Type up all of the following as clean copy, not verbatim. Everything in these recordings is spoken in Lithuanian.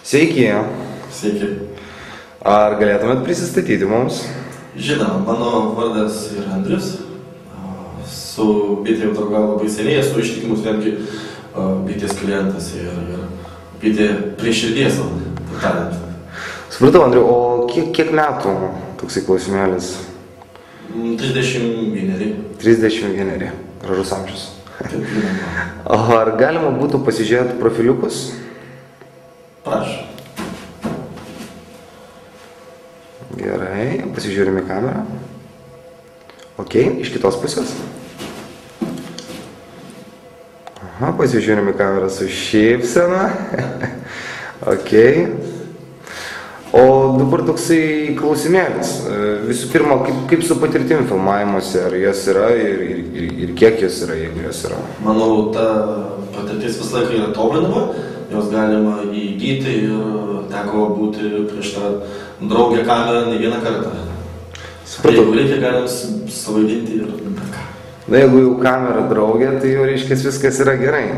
Sveiki. Sveiki. Ar galėtumėt prisistatyti mums? Žinoma, mano vardas yra Andrius. Su bitė jau draugau labai seniai, esu ištikimus netgi bitės klientas ir bitė prie širdies, taip tariant. Supratau, Andriu, o kiek metų toksai klausimėlis? 31. 31. Gražus amžius. Ar galima būtų pasižiūrėti profiliukus? Prašau. Gerai, pasižiūrime kamerą. Ok, iš kitos pusės. Aha, pasižiūrime kamerą su šypsena. Ok. O dabar toksai klausimėlis. Visų pirma, kaip su patirtim filmavimuose, ar jos yra ir kiek jos yra, jeigu jos yra? Manau, ta patirtis visą laiką yra tobulinama, jos galima įgyti ir teko būti prieš tą draugę kamerą ne vieną kartą. Supratau. Jeigu reikia, galim suvaidinti ir bet ką. Na, jeigu jau kamera draugė, tai jau reiškia viskas yra gerai.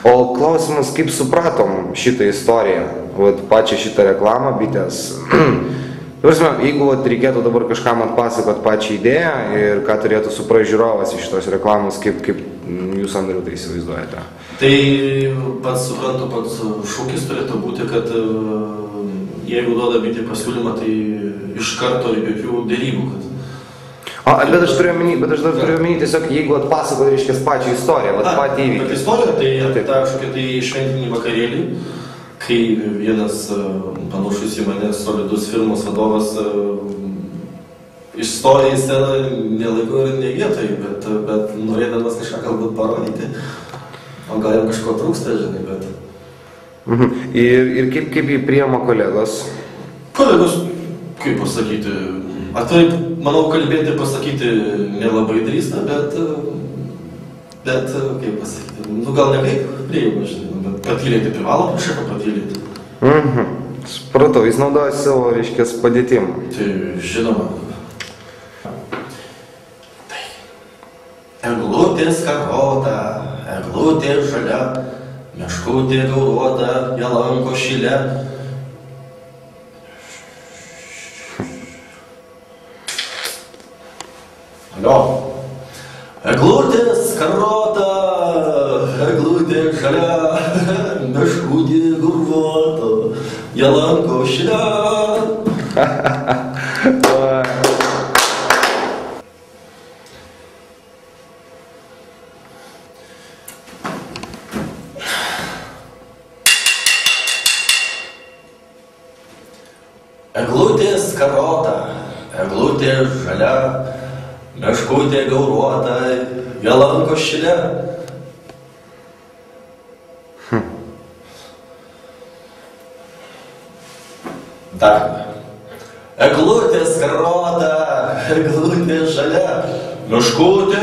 O klausimas, kaip supratom šitą istoriją, pačią šitą reklamą bitės. Jeigu reikėtų dabar kažkam atpasakot pačią idėją ir ką turėtų suprasti žiūrovas iš šitos reklamos, kaip jūs, Andriu, tai įsivaizduojate? Tai pats suprantu, pats šūkis turėtų būti, kad jeigu duoda bitė pasiūlymą, tai iš karto jokių derybų. Bet aš dar turiu omeny tiesiog, jeigu atpasakot, reiškia, pačią istoriją, patį įvykį. Bet istorija, tai apie tą kažkokią tai šventinį vakarėlį, kai vienas panašus į mane solidus firmos vadovas išstoja į sceną ne laiku ir ne vietoj, bet norėdamas kažką galbūt parodyti. O gal jam kažko trūksta, žinai, bet... Ir kaip jį priima kolegos? Kolegos, kaip pasakyti, atvirai, manau, kalbėti ir pasakyti nelabai drįsta, bet kaip pasakyti, gal ne kaip priima, žinai, bet patylėti privalo, prašau patylėti. Supratau, jis naudoja savo, reiškia, padėtim. Tai žinoma. Tai. Eglutė skarota, eglutė žalia, meškutė gauruota, ją lanko šile. Alio. Eglutė skarota, eglutė žalia, meškutė gauruota, ją lanko šile. Eglutė skarota, eglutė žalia, meškutė gauruota, ją lanko šile. Dar. Eglutė skarota, eglutė žalia, meškutė